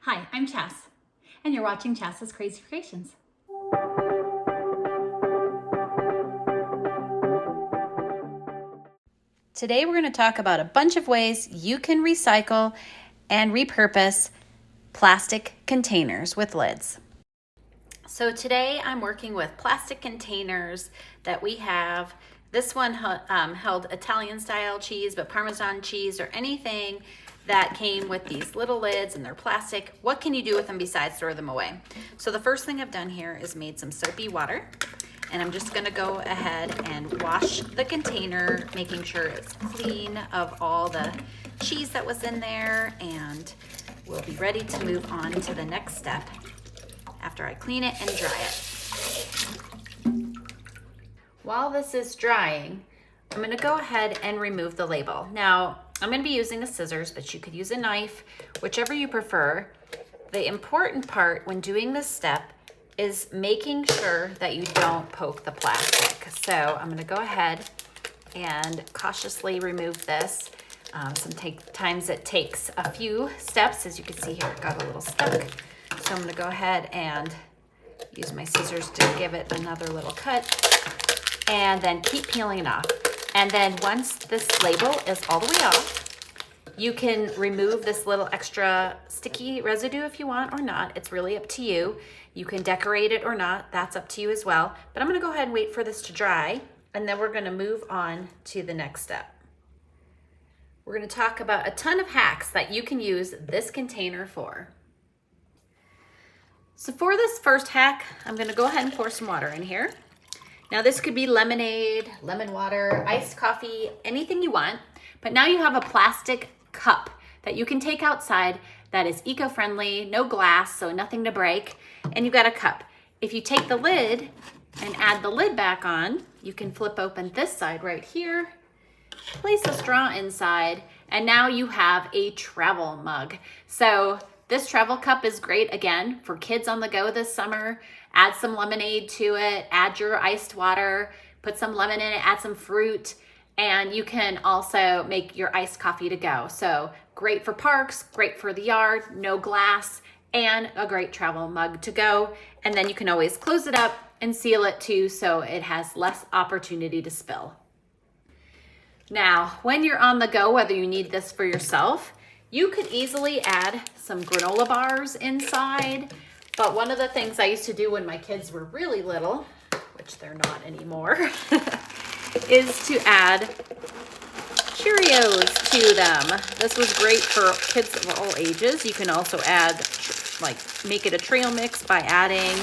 Hi, I'm Chas, and you're watching Chas's Crazy Creations. Today we're going to talk about a bunch of ways you can recycle and repurpose plastic containers with lids. So today I'm working with plastic containers that we have. This one held Italian style cheese, but Parmesan cheese or anything that came with these little lids, and they're plastic. What can you do with them besides throw them away? So the first thing I've done here is made some soapy water, and I'm just gonna go ahead and wash the container, making sure it's clean of all the cheese that was in there, and we'll be ready to move on to the next step after I clean it and dry it. While this is drying, I'm gonna go ahead and remove the label. Now, I'm gonna be using a scissors, but you could use a knife, whichever you prefer. The important part when doing this step is making sure that you don't poke the plastic. So I'm gonna go ahead and cautiously remove this. Sometimes it takes a few steps. As you can see here, it got a little stuck. So I'm gonna go ahead and use my scissors to give it another little cut, and then keep peeling it off. And then once this label is all the way off, you can remove this little extra sticky residue if you want or not. It's really up to you. You can decorate it or not, that's up to you as well. But I'm gonna go ahead and wait for this to dry, and then we're gonna move on to the next step. We're gonna talk about a ton of hacks that you can use this container for. So for this first hack, I'm gonna go ahead and pour some water in here. Now this could be lemonade, lemon water, iced coffee, anything you want. But now you have a plastic cup that you can take outside that is eco-friendly, no glass, so nothing to break, and you've got a cup. If you take the lid and add the lid back on, you can flip open this side right here, place a straw inside, and now you have a travel mug. So this travel cup is great, again, for kids on the go this summer. Add some lemonade to it, add your iced water, put some lemon in it, add some fruit, and you can also make your iced coffee to go. So great for parks, great for the yard, no glass, and a great travel mug to go. And then you can always close it up and seal it too, so it has less opportunity to spill. Now, when you're on the go, whether you need this for yourself, you could easily add some granola bars inside. But one of the things I used to do when my kids were really little, which they're not anymore, is to add Cheerios to them. This was great for kids of all ages. You can also add, make it a trail mix by adding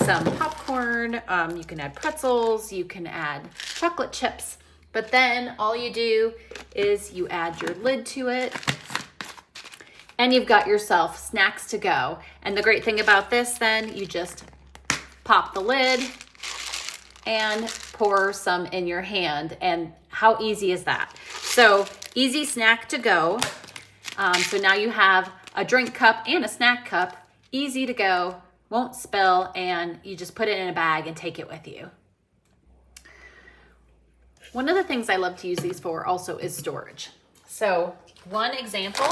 some popcorn. You can add pretzels, you can add chocolate chips. But then all you do is you add your lid to it, and you've got yourself snacks to go. And the great thing about this, then, you just pop the lid and pour some in your hand. And how easy is that? So easy snack to go. So now you have a drink cup and a snack cup, easy to go, won't spill, and you just put it in a bag and take it with you. One of the things I love to use these for also is storage. So one example,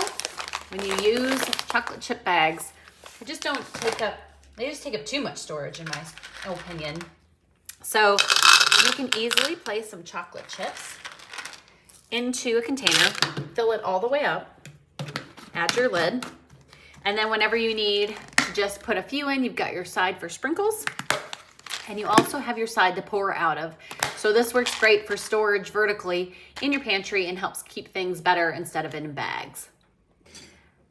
when you use chocolate chip bags, they just take up too much storage in my opinion. So you can easily place some chocolate chips into a container, fill it all the way up, add your lid, and then whenever you need to just put a few in, you've got your side for sprinkles, and you also have your side to pour out of. So this works great for storage vertically in your pantry and helps keep things better instead of in bags.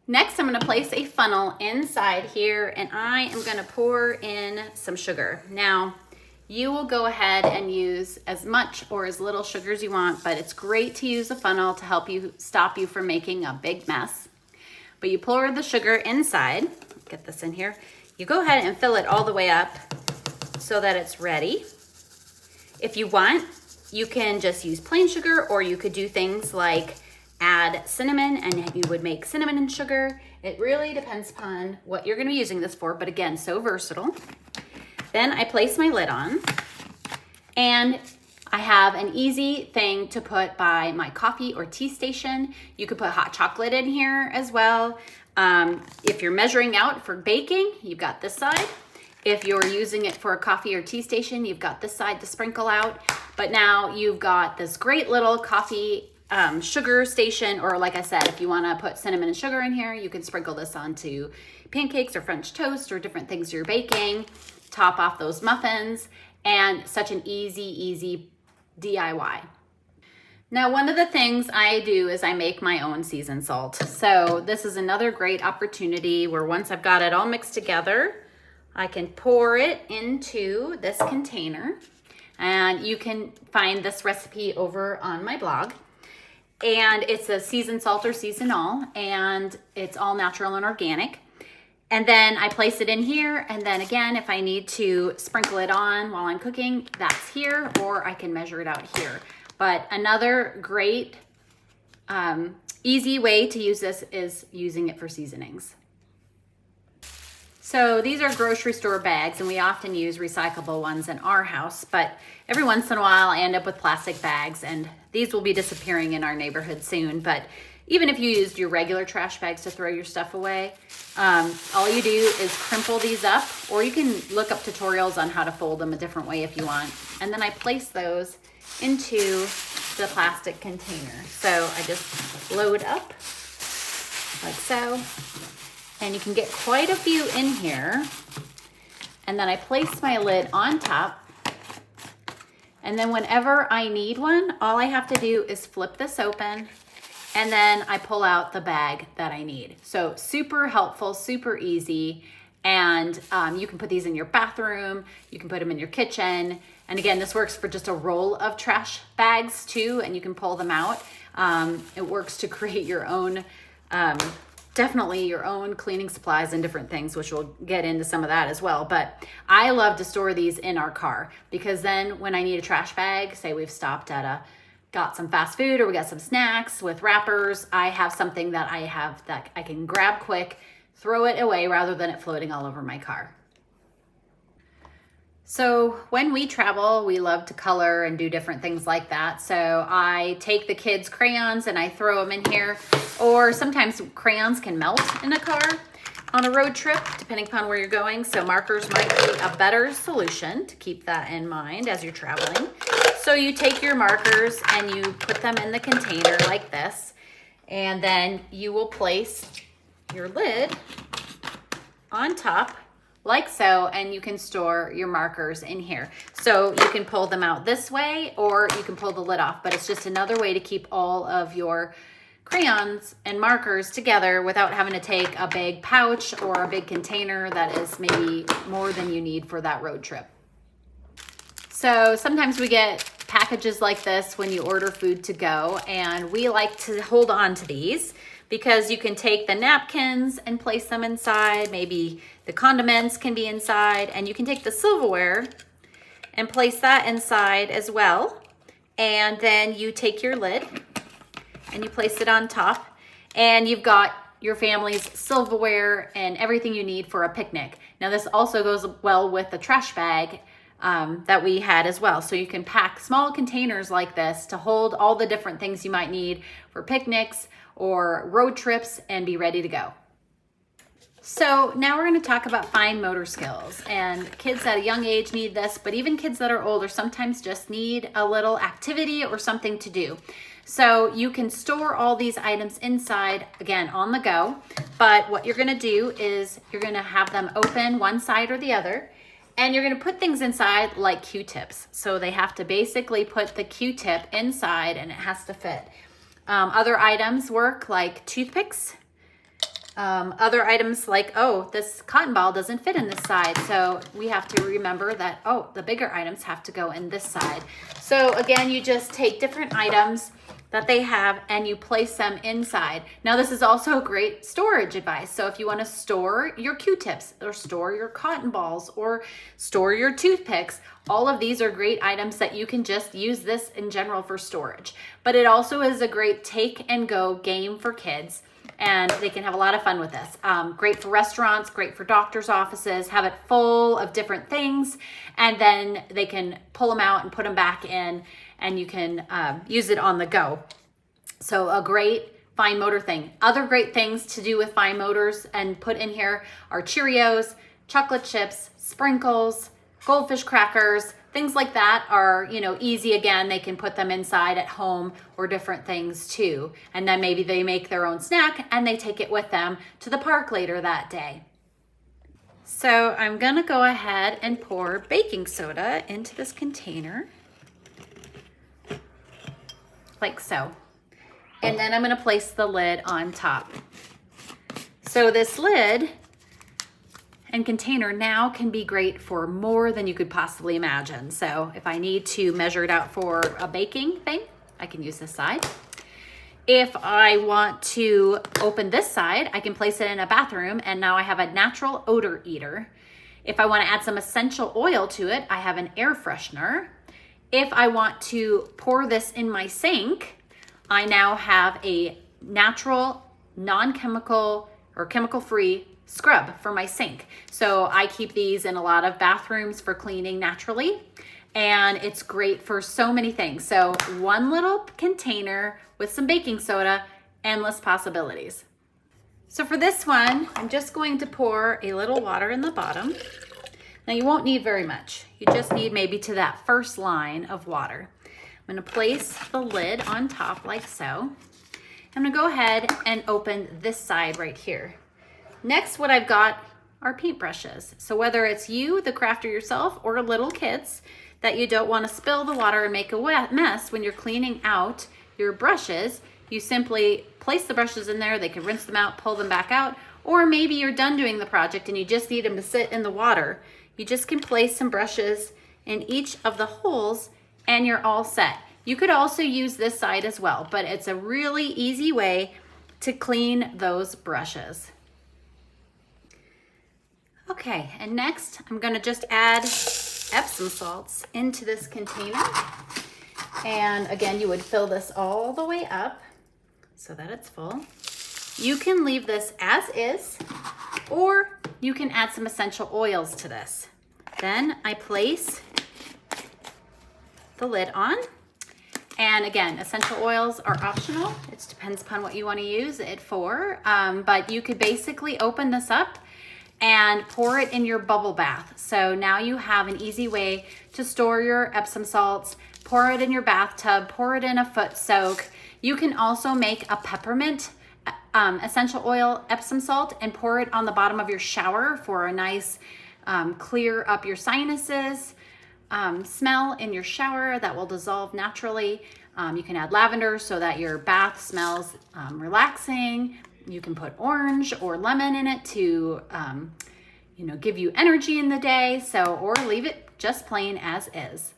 Next, I'm gonna place a funnel inside here, and I am gonna pour in some sugar. Now, you will go ahead and use as much or as little sugar as you want, but it's great to use a funnel to help you stop you from making a big mess. But you pour the sugar inside, get this in here, you go ahead and fill it all the way up so that it's ready. If you want, you can just use plain sugar, or you could do things like add cinnamon, and you would make cinnamon and sugar. It really depends upon what you're gonna be using this for, but again, so versatile. Then I place my lid on, and I have an easy thing to put by my coffee or tea station. You could put hot chocolate in here as well. If you're measuring out for baking, you've got this side. If you're using it for a coffee or tea station, you've got this side to sprinkle out. But now you've got this great little coffee sugar station, or like I said, if you want to put cinnamon and sugar in here, you can sprinkle this onto pancakes or French toast or different things you're baking, top off those muffins, and such an easy DIY. Now, one of the things I do is I make my own seasoned salt. So this is another great opportunity where once I've got it all mixed together, I can pour it into this container. And you can find this recipe over on my blog. And it's a seasoned salt or seasoned all, and it's all natural and organic. And then I place it in here, and then again, if I need to sprinkle it on while I'm cooking, that's here, or I can measure it out here. But another great, easy way to use this is using it for seasonings. So these are grocery store bags, and we often use recyclable ones in our house, but every once in a while I end up with plastic bags, and these will be disappearing in our neighborhood soon. But even if you used your regular trash bags to throw your stuff away, all you do is crimple these up, or you can look up tutorials on how to fold them a different way if you want. And then I place those into the plastic container. So I just load up like so. And you can get quite a few in here. And then I place my lid on top. And then whenever I need one, all I have to do is flip this open, and then I pull out the bag that I need. So super helpful, super easy. And you can put these in your bathroom. You can put them in your kitchen. And again, this works for just a roll of trash bags too, and you can pull them out. It works to create your own definitely your own cleaning supplies and different things, which we'll get into some of that as well. But I love to store these in our car, because then when I need a trash bag, say we've stopped at got some fast food, or we got some snacks with wrappers, I have something that I can grab quick, throw it away rather than it floating all over my car. So when we travel, we love to color and do different things like that. So I take the kids' crayons and I throw them in here, or sometimes crayons can melt in a car on a road trip, depending upon where you're going. So markers might be a better solution, to keep that in mind as you're traveling. So you take your markers and you put them in the container like this, and then you will place your lid on top like so, and you can store your markers in here. So you can pull them out this way, or you can pull the lid off, but it's just another way to keep all of your crayons and markers together without having to take a big pouch or a big container that is maybe more than you need for that road trip. So sometimes we get packages like this when you order food to go, and we like to hold on to these because you can take the napkins and place them inside. Maybe the condiments can be inside, and you can take the silverware and place that inside as well. And then you take your lid and you place it on top, and you've got your family's silverware and everything you need for a picnic. Now this also goes well with the trash bag that we had as well. So you can pack small containers like this to hold all the different things you might need for picnics or road trips and be ready to go. So now we're going to talk about fine motor skills, and kids at a young age need this, but even kids that are older sometimes just need a little activity or something to do. So you can store all these items inside, again, on the go, but what you're going to do is you're going to have them open one side or the other, and you're going to put things inside like Q-tips. So they have to basically put the Q-tip inside, and it has to fit. Other items work like toothpicks. Other items like, oh, this cotton ball doesn't fit in this side. So we have to remember that, oh, the bigger items have to go in this side. So again, you just take different items that they have and you place them inside. Now this is also great storage advice. So if you want to store your Q-tips or store your cotton balls or store your toothpicks, all of these are great items that you can just use this in general for storage. But it also is a great take and go game for kids, and they can have a lot of fun with this. Great for restaurants, great for doctor's offices, have it full of different things, and then they can pull them out and put them back in, and you can use it on the go. So a great fine motor thing. Other great things to do with fine motors and put in here are Cheerios, chocolate chips, sprinkles, goldfish crackers, things like that are, easy. Again, they can put them inside at home or different things too. And then maybe they make their own snack and they take it with them to the park later that day. So I'm gonna go ahead and pour baking soda into this container, like so. And then I'm gonna place the lid on top. So this lid and container now can be great for more than you could possibly imagine. So if I need to measure it out for a baking thing, I can use this side. If I want to open this side, I can place it in a bathroom and now I have a natural odor eater. If I want to add some essential oil to it, I have an air freshener. If I want to pour this in my sink, I now have a natural, non-chemical or chemical-free scrub for my sink. So I keep these in a lot of bathrooms for cleaning naturally, and it's great for so many things. So one little container with some baking soda, endless possibilities. So for this one, I'm just going to pour a little water in the bottom. Now you won't need very much. You just need maybe to that first line of water. I'm gonna place the lid on top like so. I'm gonna go ahead and open this side right here. Next, what I've got are paintbrushes. So whether it's you, the crafter yourself, or little kids that you don't want to spill the water and make a mess when you're cleaning out your brushes, you simply place the brushes in there. They can rinse them out, pull them back out, or maybe you're done doing the project and you just need them to sit in the water. You just can place some brushes in each of the holes and you're all set. You could also use this side as well, but it's a really easy way to clean those brushes. Okay, and next I'm gonna just add Epsom salts into this container. And again, you would fill this all the way up so that it's full. You can leave this as is, or you can add some essential oils to this. Then I place the lid on. And again, essential oils are optional. It depends upon what you want to use it for. But you could basically open this up and pour it in your bubble bath. So now you have an easy way to store your Epsom salts, pour it in your bathtub, pour it in a foot soak. You can also make a peppermint essential oil Epsom salt and pour it on the bottom of your shower for a nice clear up your sinuses smell in your shower that will dissolve naturally. You can add lavender so that your bath smells relaxing. You can put orange or lemon in it to, give you energy in the day. Or leave it just plain as is.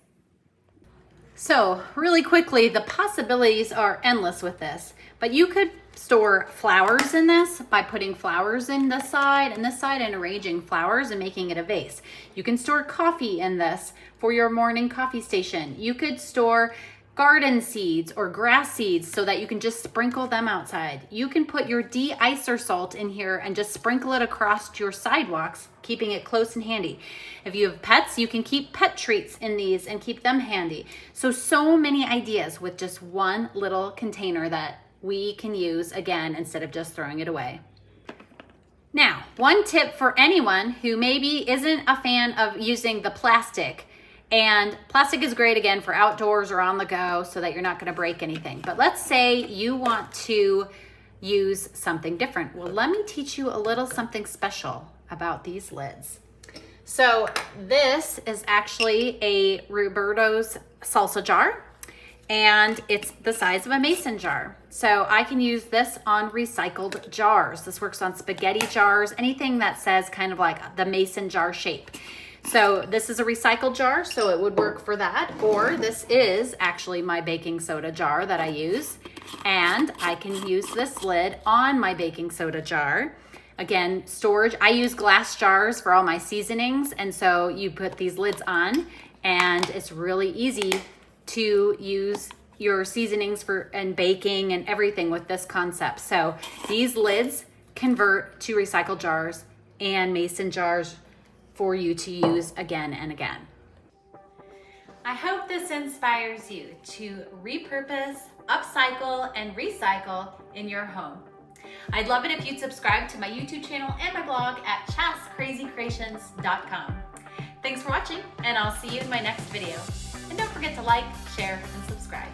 So really quickly, the possibilities are endless with this, but you could store flowers in this by putting flowers in this side and arranging flowers and making it a vase. You can store coffee in this for your morning coffee station. You could store garden seeds or grass seeds so that you can just sprinkle them outside. You can put your de-icer salt in here and just sprinkle it across your sidewalks, keeping it close and handy. If you have pets, you can keep pet treats in these and keep them handy. So many ideas with just one little container that we can use again instead of just throwing it away. Now, one tip for anyone who maybe isn't a fan of using the plastic. And plastic is great, again, for outdoors or on the go so that you're not gonna break anything. But let's say you want to use something different. Well, let me teach you a little something special about these lids. So this is actually a Roberto's salsa jar, and it's the size of a mason jar. So I can use this on recycled jars. This works on spaghetti jars, anything that says kind of like the mason jar shape. So this is a recycled jar, so it would work for that. Or this is actually my baking soda jar that I use. And I can use this lid on my baking soda jar. Again, storage, I use glass jars for all my seasonings. And so you put these lids on and it's really easy to use your seasonings and baking and everything with this concept. So these lids convert to recycled jars and mason jars for you to use again and again. I hope this inspires you to repurpose, upcycle, and recycle in your home. I'd love it if you'd subscribe to my YouTube channel and my blog at chascrazycreations.com. Thanks for watching, and I'll see you in my next video. And don't forget to like, share, and subscribe.